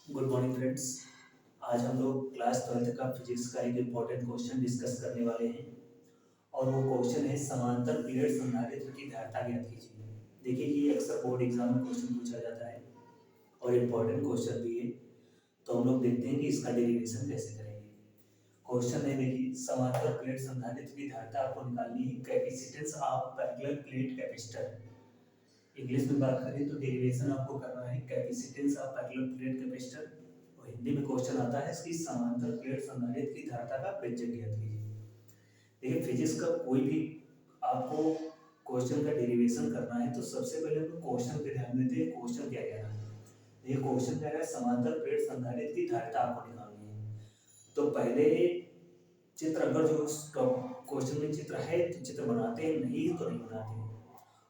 Good morning friends. आज हम लोग क्लास 12th का फिजिक्स का एक इम्पोर्टेंट क्वेश्चन डिस्कस करने वाले हैं। और वो क्वेश्चन है समांतर प्लेट संधारित्र की धारिता ज्ञात कीजिए। देखिए कि ये अक्सर बोर्ड एग्जाम में क्वेश्चन पूछा जाता है और इम्पोर्टेंट क्वेश्चन भी है। तो हम लोग देखते हैं कि इसका डेरिवेशन कैसे करेंगे। क्वेश्चन है, देखिए समांतर प्लेट संधारित्र की धारिता आपको निकालनी है। Capacitance of parallel plate capacitor. English में बात करें तो डेरिवेशन आपको करना है capacitance of parallel plate capacitor. और हिंदी में क्वेश्चन आता है इसकी समांतर प्लेट संधारित्र की धारिता का व्यंजक ज्ञात कीजिए। देखिए फिजिक्स का कोई भी आपको क्वेश्चन का डेरिवेशन करना है तो सबसे पहले हम क्वेश्चन पे ध्यान देते हैं। क्वेश्चन क्या कह रहा है? ये क्वेश्चन कह रहा है समांतर प्लेट संधारित्र की धारिता आपको निकालनी है। तो पहले चित्र, अगर जो क्वेश्चन में चित्र है तो चित्र बनाते हैं, नहीं तो नहीं बनाते हैं।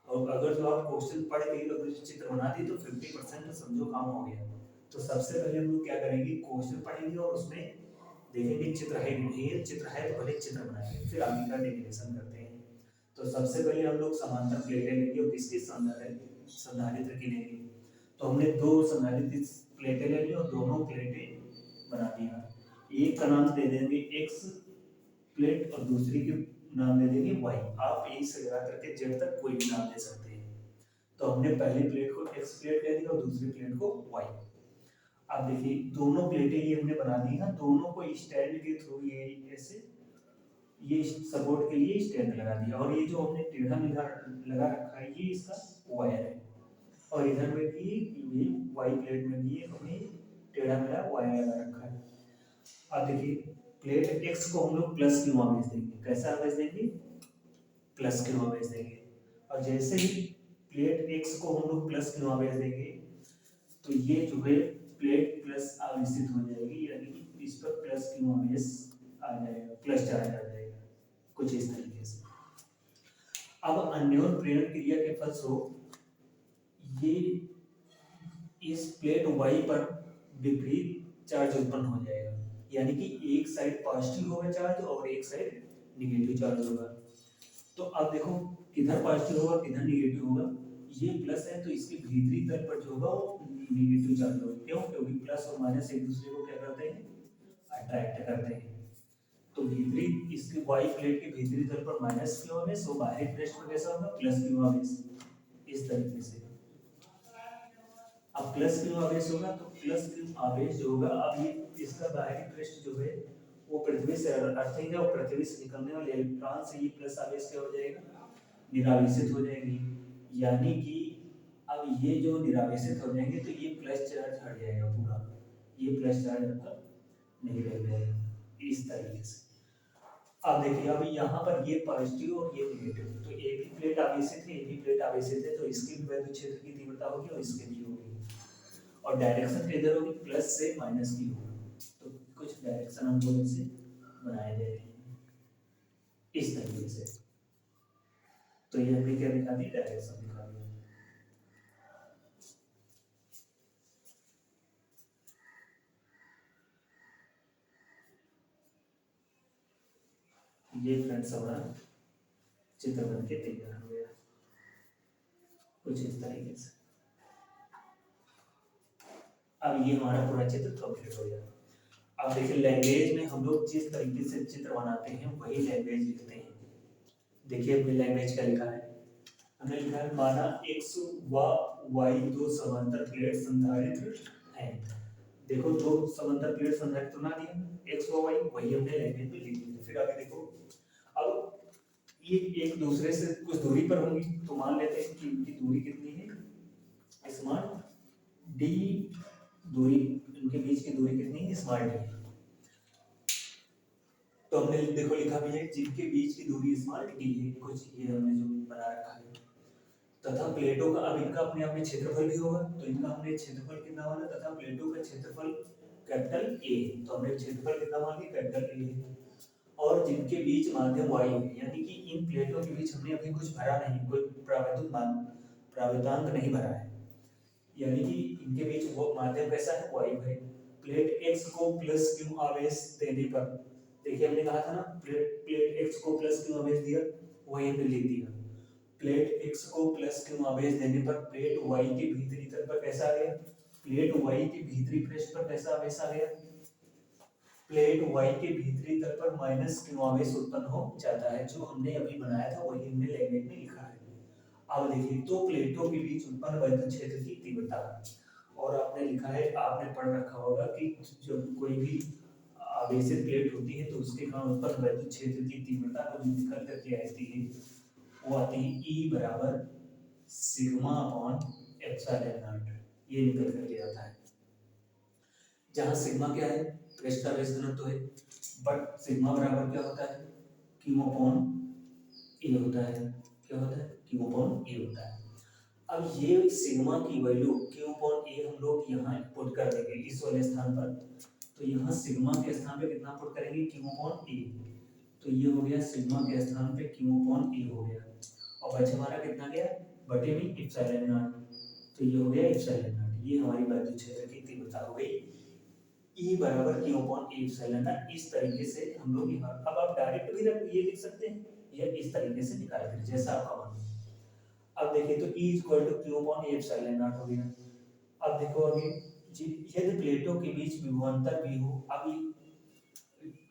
और अगर जो आप क्वेश्चन पढ़ के अगर चित्र बना दी तो 50% समझो काम हो गया। तो सबसे पहले हम लोग क्या करेंगे, क्वेश्चन पढ़ेंगे और उसमें देखेंगे चित्र है कि नहीं है। चित्र है तो पहले चित्र बनाएंगे, फिर आगे का डेरिवेशन करते हैं। तो सबसे पहले हम लोग समांतर प्लेटें लेंगे और किसकी संधारित्र की लेंगे। तो हमने दो संधारित्र प्लेटें ले ली और दोनों प्लेटें बना दिया। एक का नाम दे देंगे एक्स प्लेट और दूसरी के नाम दे देंगे वाई। आप यही से लगा करके जेड तक कोई भी नाम दे सकते हैं। तो हमने पहली प्लेट को एक्स प्लेट कह दिया और दूसरी प्लेट को वाई। अब देखिए दोनों प्लेटें ये हमने बना दी हैं, दोनों को स्टैंड के थ्रू ये ऐसे ये सपोर्ट के लिए स्टैंड लगा दिया। और ये जो हमने टेढ़ा लगा लगा रखा है ये इसका वायर है। और इधर में भी ये वाई प्लेट में भी हमने टेढ़ा मेढ़ा वायर लगा रखा है। अब देखिए प्लेट एक्स को हम लोग प्लस क्यों आवेश देंगे, कैसा आवेश देंगे, प्लस क्यों आवेश देंगे। और जैसे ही प्लेट एक्स को हम लोग प्लस क्यों आवेश देंगे तो ये जो है प्लेट प्लस आवेशित हो जाएगी, यानी कि इस पर प्लस क्यों आवेश आ जाएगा, प्लस चार्ज आ जाएगा कुछ इस तरीके से। अब अन्योन प्रेरण क्रिया के फलस्वरूप ये इस प्लेट वाई पर विपरीत चार्ज उत्पन्न हो जाएगा, यानी कि एक साइड पॉजिटिव होगा चार्ज और एक साइड निगेटिव चार्ज होगा। तो अब देखो किधर पॉजिटिव होगा किधर निगेटिव होगा। ये प्लस है तो इसके भीतरी तल पर जो होगा वो निगेटिव चार्ज होगा। क्यों? क्योंकि प्लस और माइनस एक दूसरे को क्या करते हैं, अट्रैक्ट करते हैं। तो भीतरी इसके वाई प्लेट के भीतरी तल पर माइनस क्यू आवेश, वो बाहरी पृष्ठ पर कैसा होगा, प्लस क्यू आवेश। इस तरीके से अब प्लस क्यू आवेश होगा तो प्लस क्यू आवेश जो होगा, अब ये इसका बाहरी पृष्ठ जो है वो पृथ्वी से अर्थिंग है और पृथ्वी से निकलने वाले इलेक्ट्रॉन से ये प्लस आवेश क्या हो जाएगा, निरावेशित हो जाएंगे। यानी कि अब ये जो निरावेशित हो जाएंगे तो ये प्लस चार्ज हट जाएगा पूरा, ये प्लस चार्ज आपका नहीं रह जाएगा इस तरीके से। अब देखिए अब यहाँ पर ये पॉजिटिव और ये नेगेटिव, तो ए भी प्लेट आवेशित है, ए भी प्लेट आवेशित है, तो इसकी भी वैद्युत क्षेत्र की तीव्रता होगी और इसकी भी होगी। और डायरेक्शन किधर होगी, प्लस से माइनस की होगी। तो कुछ डायरेक्शन हम लोग इसे बनाए दे रहे हैं इस तरीके से। तो ये हमने क्या दिखा दी, डायरेक्शन दिखा दिया। ये फ्रेंड्स हमारा चित्र बन के तैयार हो गया कुछ इस तरीके से। अब ये हमारा पूरा चित्र कंप्लीट हो गया। अब देखिए लैंग्वेज में हम लोग जिस तरीके से चित्र बनाते हैं वही लैंग्वेज लिखते हैं। देखिए अपनी लैंग्वेज क्या लिखा है, हमने लिखा है माना एक्स व वाई दो समांतर प्लेट संधारित्र हैं। देखो दो समांतर प्लेट संधारित्र बना दिया एक्स व वाई, वही हमने लैंग्वेज में लिख दिया। फिर आगे देखो अब ये एक दूसरे से कुछ दूरी पर होंगी, तो मान लेते हैं कि इनकी दूरी कितनी है, स्मॉल डी दूरी, इनके बीच की दूरी कितनी है, स्मॉल डी। तो हमने देखो लिखा भी है जिनके बीच की दूरी स्मॉल डी है, कुछ ये हमने जो बना रखा है। तथा प्लेटों का अब इनका अपने आप में क्षेत्रफल भी होगा, तो इनका हमने क्षेत्रफल कितना माना, तथा प्लेटों का क्षेत्रफल कैपिटल ए, तो हमने क्षेत्रफल कितना मान लिया, कैपिटल ए है। और जिनके बीच माध्यम वाई है, यानी कि इन प्लेटों के बीच हमने अभी कुछ भरा नहीं, कोई प्रावैधांक नहीं भरा है, यानी कि इनके बीच वो माध्यम कैसा है, वाई है। प्लेट एक्स को प्लस क्यू आवेश देने पर, देखिए हमने कहा था ना प्लेट प्लेट एक्स को प्लस क्यू आवेश दिया, वही हमने लिख दिया। प्लेट एक्स को प्लस क्यू आवेश देने पर प्लेट वाई के भीतरी तल पर कैसा आ गया, प्लेट वाई के भीतरी पृष्ठ पर कैसा आवेश आ गया, प्लेट वाई के भीतरी तल पर माइनस क्यू आवेश उत्पन्न हो जाता है। जो हमने अभी बनाया था वही हमने लैंग्वेज में लिखा है। अब देखिए, तो प्लेटों के बीच उत्पन्न वैद्युत क्षेत्र की तीव्रता, और आपने लिखा है, आपने पढ़ रखा होगा कि जब कोई भी आवेशित प्लेट होती है तो उसके कारण उत्पन्न वैद्युत क्षेत्र की तीव्रता को जो निकल करके आती है वो आती है E बराबर सिग्मा अपॉन एप्सिलॉन नॉट, ये निकल करके आता है। जहाँ सिग्मा क्या है, पृष्ठावेश घनत्व है, बट सिग्मा बराबर क्या होता है, क्यू अपॉन ए होता है। क्या होता है, क्यू अपॉन ए होता है। अब ये सिग्मा की वैल्यू क्यू अपॉन ए हम लोग यहाँ पुट कर देंगे इस वाले स्थान पर, तो यहाँ सिग्मा के स्थान पे कितना पुट करेंगे, क्यू अपॉन ए, तो ये हो गया सिग्मा के स्थान पे क्यू अपॉन ए हो गया, और बच हमारा कितना गया, बटे में एप्सिलॉन नॉट, तो ये हो गया एप्सिलॉन नॉट। ये हमारी वैद्युत क्षेत्र की तीव्रता हो गई E बराबर Q upon A epsilon not. इस तरीके से हम लोग यहाँ, अब आप डायरेक्ट भी ये लिख सकते हैं या इस तरीके से निकाल कर, जैसा आपका मन। अब देखिए, तो E equal to Q upon A epsilon naught हो गया। अब देखो अभी, यदि प्लेटों के बीच विभवांतर भी हो, अब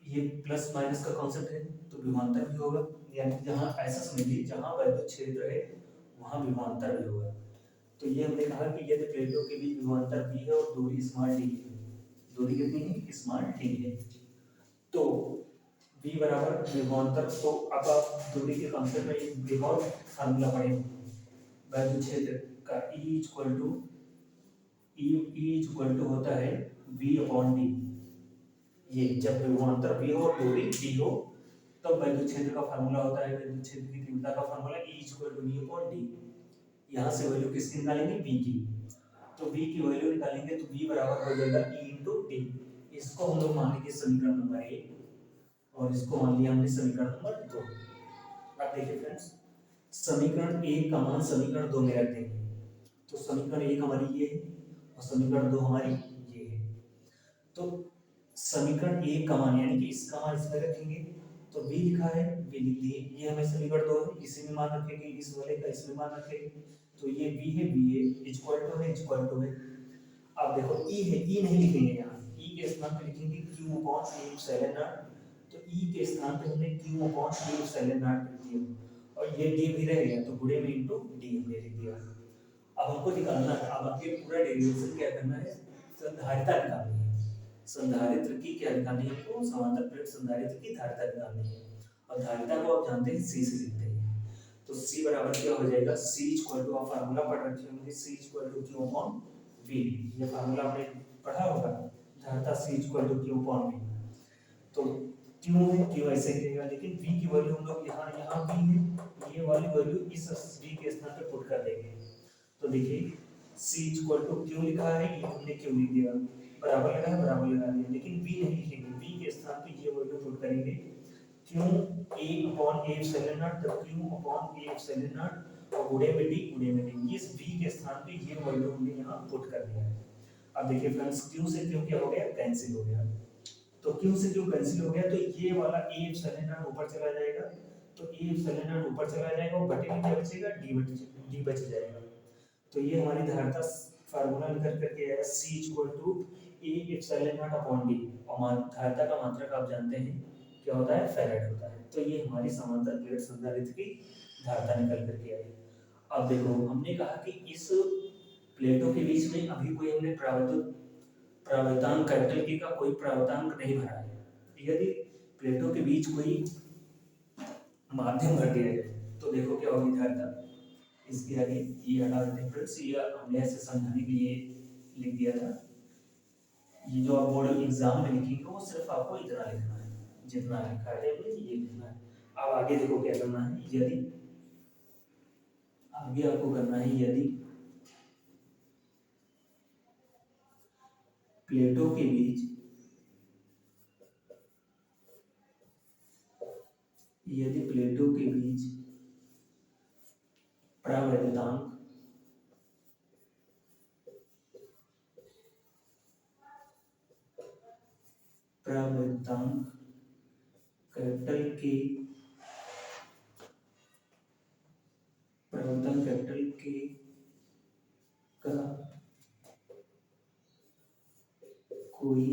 ये प्लस माइनस का कॉन्सेप्ट है तो विभवांतर भी होगा, यानी जहाँ ऐसा समझिए जहाँ वैद्युत क्षेत्र है वहाँ विभवांतर भी होगा। तो ये हमने कहा कि यदि प्लेटों के बीच विभवांतर भी है और दूरी स्मॉल डी है, दूरी कितनी है, स्मॉल डी है, तो v बराबर विभवांतर, तो अब आप दूरी के कॉन्सेप्ट में एक और फार्मूला पढ़ेंगे वैद्युत क्षेत्र का, E इक्वल टू होता है v अपॉन डी। ये जब विभवांतर v हो और दूरी d हो तब वैद्युत क्षेत्र का फार्मूला होता है, वैद्युत क्षेत्र की तीव्रता का formula E equal to v upon D. यहाँ से वैल्यू किसकी निकालेंगे, v की, तो v की वैल्यू निकालेंगे तो v बराबर हो जाएगा E इंटू डी। इसको हम लोग मान लेंगे समीकरण नंबर 1 और इसको मान लिया हमने समीकरण नंबर 2। अब देखिए फ्रेंड्स, समीकरण 1 का मान समीकरण 2 में रख देंगे, तो समीकरण 1 हमारी ये है और समीकरण 2 हमारी ये है। तो समीकरण 1 का मान यानी कि इसका मान इसमें रखेंगे, तो v लिखा है, v लिख दिए, ये हमें समीकरण 2 है, इसी में मान रखेंगे, इस वाले का इसमें मान रखेंगे, तो ये v है, इक्वल टू है। अब देखो e है, e नहीं लिखेंगे यहाँ, e के स्थान पे लिखेंगे q upon a epsilon not, तो e के स्थान पे हमने q upon a epsilon not लिख दिया और ये d भी रह गया तो गुणे में इनटू d हमने लिख दिया। अब हमको निकालना है, अब आगे पूरा डेरिवेशन क्या करना है, संधारिता निकालनी है। संधारित्र की क्या निकालनी है, हमको समांतर प्लेट संधारित्र की धारिता निकालनी है, और धारिता को आप जानते हैं c से लिखते हैं, तो c बराबर क्या हो जाएगा, c इक्वल टू, आप फार्मूला पढ़ रखे होंगे, c equal to q upon v, ये फार्मूला आपने पढ़ा होगा, धारिता c equal to q upon v। तो q है, q ऐसे ही रहेगा, लेकिन v की वैल्यू हम लोग यहाँ v है, ये वाली वैल्यू इस v के स्थान पे पुट कर देंगे, तो देखिए c इक्वल टू q लिखा है, ये हमने q लिख दिया, बराबर लगा दिया, लेकिन v नहीं लिखेंगे, v के स्थान पे ये वैल्यू पुट करेंगे, q a upon a epsilon not, तो q upon a epsilon not और गुणे में d, इस v के स्थान पे ये वैल्यू हमने यहाँ पुट कर दिया है। अब देखिए फ्रेंड्स, q से q क्या हो गया, कैंसिल हो गया, तो q से q कैंसिल हो गया, तो ये वाला a एप्सिलॉन नॉट ऊपर चला जाएगा, तो a एप्सिलॉन नॉट ऊपर चला जाएगा और बटे में क्या बचेगा, d बच जाएगा। तो ये हमारी धारिता फार्मूला निकल करके आया c equal to a epsilon naught upon d, और धारिता का मात्रक आप जानते हैं क्या होता है, फैराड होता है। तो ये हमारी समांतर प्लेट संधारित्र की धारिता निकल करके आई। अब देखो, हमने कहा कि इस प्लेटों के बीच में अभी कोई हमने प्रावर्तांक कैपिटल K का कोई प्रावर्तांक नहीं भरा है। यदि प्लेटों के बीच कोई माध्यम भर दिया जाए तो देखो क्या होगी धारिता, इसके आगे ये हटा देते हैं फ्रेंड्स, ये हमने ऐसे समझाने के लिए लिख दिया था। ये जो आप बोर्ड एग्जाम में लिखेंगे वो सिर्फ आपको इतना लिखना है, जितना लिखा है ये लिखना है। अब आगे देखो क्या करना है, यदि आगे आपको करना है, यदि प्लेटों के बीच प्रावैद्युतांक कैपिटल K का कोई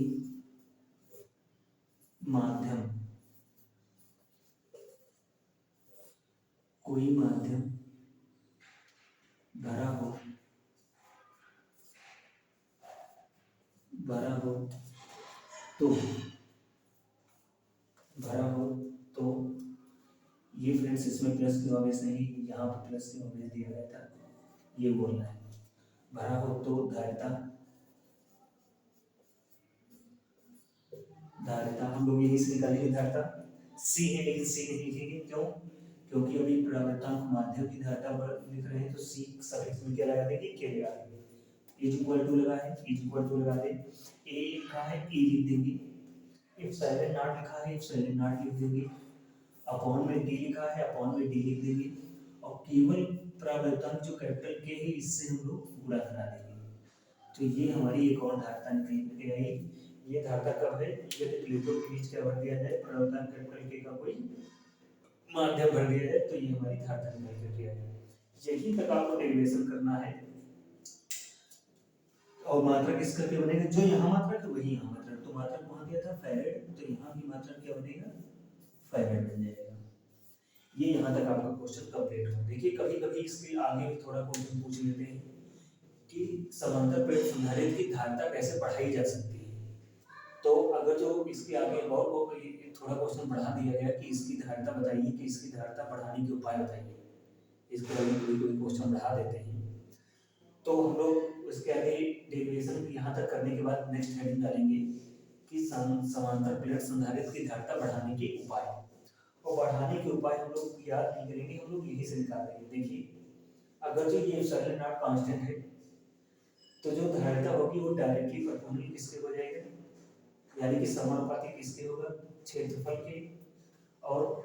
माध्यम भरा हो तो ये फ्रेंड्स इसमें प्लस क्यू ऑब्वियस नहीं, यहाँ पर प्लस क्यू ऑब्वियस दिया गया था, ये बोलना है। भरा हो तो धारिता हम लोग यही से निकालेंगे, धारिता सी है, लेकिन सी नहीं लिखेंगे, क्यों? क्योंकि अभी प्रवर्तक माध्यम की धारिता लिख रहे हैं, तो सी सफिक्स में क्या लगा देंगे, के लगा देंगे। इज इक्वल टू लगा है, इज इक्वल टू लगा दे, ए लिखा है ए लिख देंगे, इप्सिलॉन नॉट लिखा है इप्सिलॉन नॉट लिख देंगे, अपॉन में डी लिखा है अपॉन में डी लिख देंगे, और केवल प्रवर्तक जो कैपिटल के है इससे हम लोग गुणा करा देंगे। तो ये हमारी एक और धारिता निकल के आई। ये धारिता कब है, यदि प्लेटों के बीच क्या भर दिया जाए, प्रवर्तन कैपिटल के का कोई माध्यम भर दिया जाए, तो ये हमारी धारिता निकल के आई। यही तक आपको डेरिवेशन करना है। और मात्रक किसका क्या बनेगा, जो यहाँ मात्रक है वही यहाँ मात्रक, तो मात्रक वहाँ दिया था फैरेड, तो यहाँ भी मात्रक क्या बनेगा, फैरेड बन जाएगा। ये यहाँ तक आपका क्वेश्चन कंप्लीट हो। देखिए कभी कभी इसके आगे भी थोड़ा क्वेश्चन पूछ लेते हैं कि समांतर प्लेट संधारित्र की धारिता कैसे बढ़ाई जा सकती है। तो अगर जो इसके आगे और को थोड़ा क्वेश्चन बढ़ा दिया गया कि इसकी धारिता बताइए, कि इसकी धारिता बढ़ाने के उपाय बताइए, इसके आगे कोई क्वेश्चन बढ़ा देते हैं, तो हम लोग उसके आगे डेरिवेशन यहाँ तक करने के बाद नेक्स्ट हेडिंग डालेंगे कि समांतर प्लेट संधारित्र की धारिता बढ़ाने के उपाय। और बढ़ाने के उपाय हम लोग याद नहीं करेंगे, हम लोग यही से निकालेंगे। देखिए अगर जो ये एप्सिलॉन नॉट कांस्टेंट है, तो जो धारिता होगी वो डायरेक्टली प्रोपोर्शनल किसके हो जाएगा, यानी कि समानुपाती किसके होगा, क्षेत्रफल के, और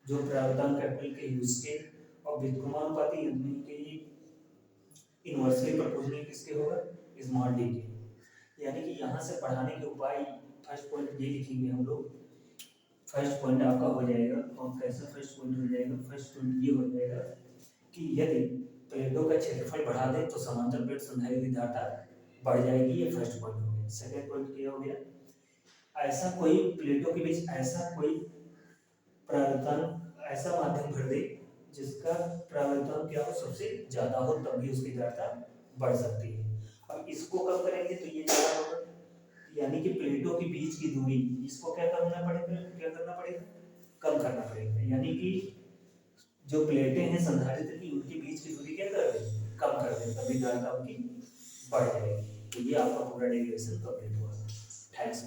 जो प्रावधान कैपिटल के उसके, और व्युत्क्रमानुपाती यानी कि इनवर्सली प्रोपोर्शनल किसके होगा, स्मॉल डी के। यानी कि यहाँ से बढ़ाने के उपाय फर्स्ट पॉइंट ये लिखेंगे हम लोग। फर्स्ट पॉइंट आपका हो जाएगा, और कैसा फर्स्ट पॉइंट हो जाएगा, फर्स्ट पॉइंट ये हो जाएगा कि यदि प्लेटों का क्षेत्रफल बढ़ा दे तो समांतर प्लेट संधारित्र की धारिता बढ़ जाएगी। ये फर्स्ट पॉइंट हो गया। सेकंड पॉइंट क्या हो गया, ऐसा कोई प्लेटों के बीच ऐसा कोई प्रावर्तन ऐसा माध्यम भर दे जिसका प्रावर्तन क्या हो, सबसे ज्यादा हो, तब भी उसकी धारिता बढ़ सकती है। अब इसको कब करेंगे तो ये ज्यादा होगा, यानी कि प्लेटों के बीच की दूरी, इसको क्या करना पड़ेगा, कम करना पड़ेगा। यानी कि जो प्लेटें हैं संधारित्र की उनके बीच की दूरी क्या कर दें, कम कर दें, तभी धारिता उनकी बढ़ जाएगी। तो ये आपका पूरा डेरिवेशन कंप्लीट हुआ। थैंक्स।